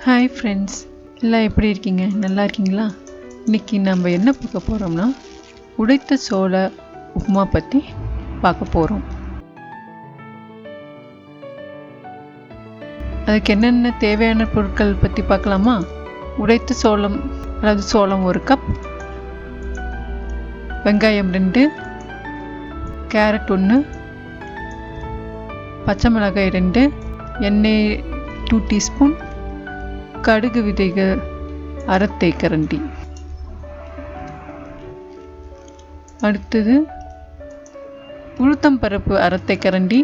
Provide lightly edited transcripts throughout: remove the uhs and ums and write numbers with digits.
Hi friends, எல்லாம் எப்படி இருக்கீங்க? நல்லா இருக்கீங்களா? இன்றைக்கி நம்ம என்ன பார்க்க போகிறோம்னா உடைத்த சோள உப்புமா பற்றி பார்க்க போகிறோம். அதுக்கு என்னென்ன தேவையான பொருட்கள் பற்றி பார்க்கலாமா? உடைத்த சோளம், அதாவது சோளம் 1 கப், வெங்காயம் 2, கேரட் 1, பச்சை மிளகாய் 2, எண்ணெய் 2 டீஸ்பூன், கடுகு விதைகள் 1/2 தேக்கரண்டி. அடுத்தது உளுத்தம்பருப்பு 1/2 தேக்கரண்டி,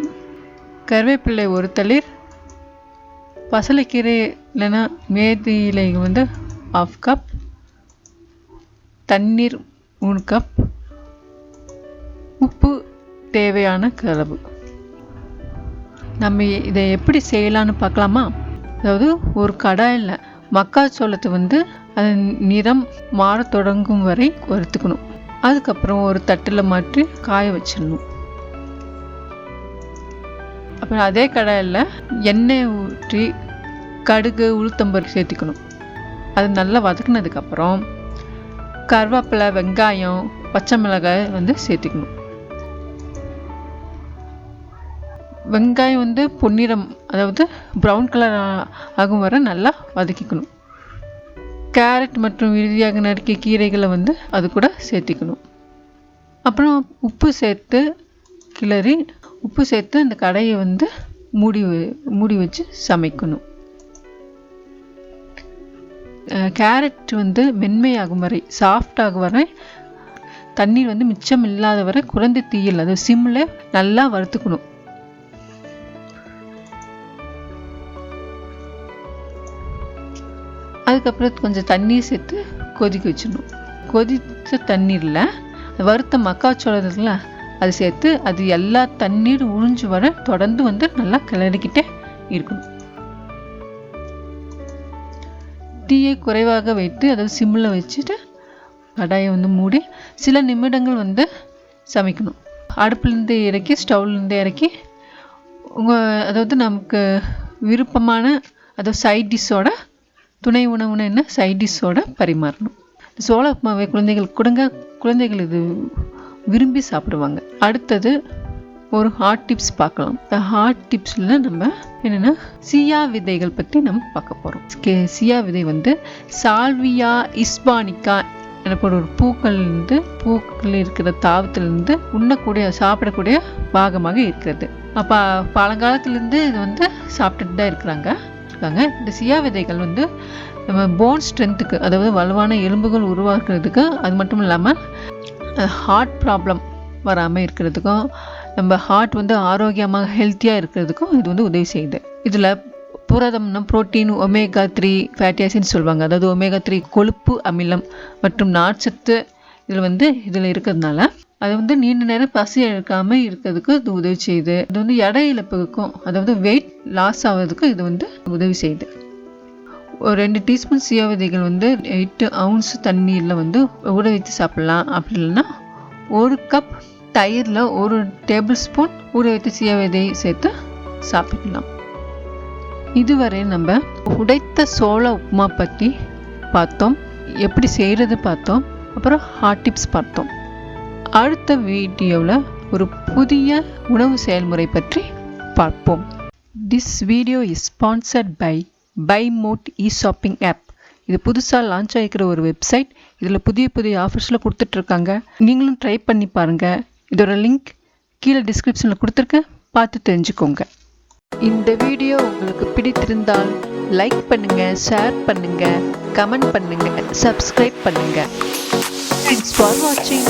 கருவேப்பிலை 1 தளிர், பசலைக்கீரை இல்லைன்னா மேதி இலை 1/2 கப், தண்ணீர் 3 கப், உப்பு தேவையான அளவு. நம்ம இதை எப்படி செய்யலான்னு பார்க்கலாமா? அதாவது ஒரு கடாயில் மக்காச்சோளத்தை அது நிறம் மாற தொடங்கும் வரை வறுத்துக்கணும். அதுக்கப்புறம் ஒரு தட்டில் மாற்றி காய வச்சிடணும். அப்புறம் அதே கடாயில் எண்ணெய் ஊற்றி கடுகு உளுத்தம்பருப்பு சேர்த்திக்கணும். அது நல்லா வதக்குனதுக்கப்புறம் கருவேப்பிலை, வெங்காயம், பச்சை மிளகாய் சேர்த்திக்கணும். வெங்காயம் பொன்னிறம், அதாவது ப்ரௌன் கலர் ஆகும் வரை நல்லா வதக்கிக்கணும். கேரட் மற்றும் இறுதியாக நறுக்கிய கீரைகளை அது கூட சேர்த்திக்கணும். அப்புறம் உப்பு சேர்த்து கிளறி, உப்பு சேர்த்து அந்த கடையை மூடி வச்சு சமைக்கணும். கேரட் மென்மையாகும் வரை, சாஃப்ட் ஆகும் வரை, தண்ணீர் மிச்சம் இல்லாத வரை குறைந்த தீயில், அது சிம்மில் நல்லா வறுத்துக்கணும். அதுக்கப்புறம் கொஞ்சம் தண்ணீர் சேர்த்து கொதிக்க வச்சிடணும். கொதித்த தண்ணீரில் வறுத்த மக்காச்சோளத்தில் அது சேர்த்து அது எல்லா தண்ணீர் உறிஞ்சு வர தொடர்ந்து நல்லா கிளறிக்கிட்டே இருக்கணும். தீயை குறைவாக வைத்து, அதாவது சிம்மில் வச்சுட்டு கடாயை மூடி சில நிமிடங்கள் சமைக்கணும். அடுப்புலேருந்து இறக்கி, ஸ்டவ்லேருந்து இறக்கி அதாவது நமக்கு விருப்பமான, அதாவது சைட் டிஷ்ஷோட, துணை உணவுன்னு என்ன சைட் டிஷ்ஷோட பரிமாறணும். சோள உப்புமாவை குழந்தைகளுக்கு கொடுங்க, குழந்தைகள் இது விரும்பி சாப்பிடுவாங்க. அடுத்தது ஒரு ஹாட் டிப்ஸ் பார்க்கலாம். இந்த ஹாட் டிப்ஸில் நம்ம என்னென்னா சியா விதைகள் பற்றி நம்ம பார்க்க போகிறோம். சியா விதை சால்வியா இஸ்பானிக்கா எனப்படும் ஒரு பூக்கள் இருக்கிற தாவத்திலிருந்து உண்ணக்கூடிய, சாப்பிடக்கூடிய பாகமாக இருக்கிறது. அப்போ பழங்காலத்திலேருந்து இது சாப்பிட்டுட்டு தான் இருக்கிறாங்க. இந்த சியா விதைகள் நம்ம போன் ஸ்ட்ரென்த்துக்கு, அதாவது வலுவான எலும்புகள் உருவாக்குறதுக்கு, அது மட்டும் இல்லாமல் ஹார்ட் ப்ராப்ளம் வராமல் இருக்கிறதுக்கும், நம்ம ஹார்ட் ஆரோக்கியமாக ஹெல்த்தியாக இருக்கிறதுக்கும் இது உதவி செய்யுது. இதில் புரதம்னா புரோட்டீன், ஒமேகா 3 ஃபேட்டி ஆசிட்னு சொல்லுவாங்க. அதாவது ஒமேகா 3 கொழுப்பு அமிலம் மற்றும் நார்ச்சத்து இதில் இருக்கிறதுனால அது நீண்ட நேரம் பசி எடுக்காமல் இருக்கிறதுக்கு இது உதவி செய்யுது. இது எடை இழப்புக்கும், அதாவது வெயிட் லாஸ் ஆகிறதுக்கும் இது உதவி செய்யுது. ஒரு 2 டீஸ்பூன் சியா விதைகள் 8 ounce தண்ணீரில் ஊற வைத்து சாப்பிட்லாம். அப்படி இல்லைன்னா 1 கப் தயிரில் 1 டேபிள் ஸ்பூன் ஊற வைத்து சியா விதை சேர்த்து சாப்பிடலாம். இதுவரை நம்ம உடைத்த சோள உப்புமா பற்றி பார்த்தோம், எப்படி செய்கிறது பார்த்தோம், அப்புறம் ஹாட் டிப்ஸ் பார்த்தோம். அடுத்த வீடியோவில் ஒரு புதிய உணவு செயல்முறை பற்றி பார்ப்போம். This video is sponsored by Bymod e shopping app. இது புதுசாக லான்ச் ஆகிக்கிற ஒரு வெப்சைட். இதில் புதிய ஆஃபர்ஸில் கொடுத்துட்ருக்காங்க. நீங்களும் ட்ரை பண்ணி பாருங்கள். இதோட லிங்க் கீழே டிஸ்கிரிப்ஷனில் கொடுத்துருக்கேன், பார்த்து தெரிஞ்சுக்கோங்க. இந்த வீடியோ உங்களுக்கு பிடித்திருந்தால் லைக் பண்ணுங்கள், ஷேர் பண்ணுங்கள், கமெண்ட் பண்ணுங்கள், சப்ஸ்கிரைப் பண்ணுங்கள். Thanks for watching.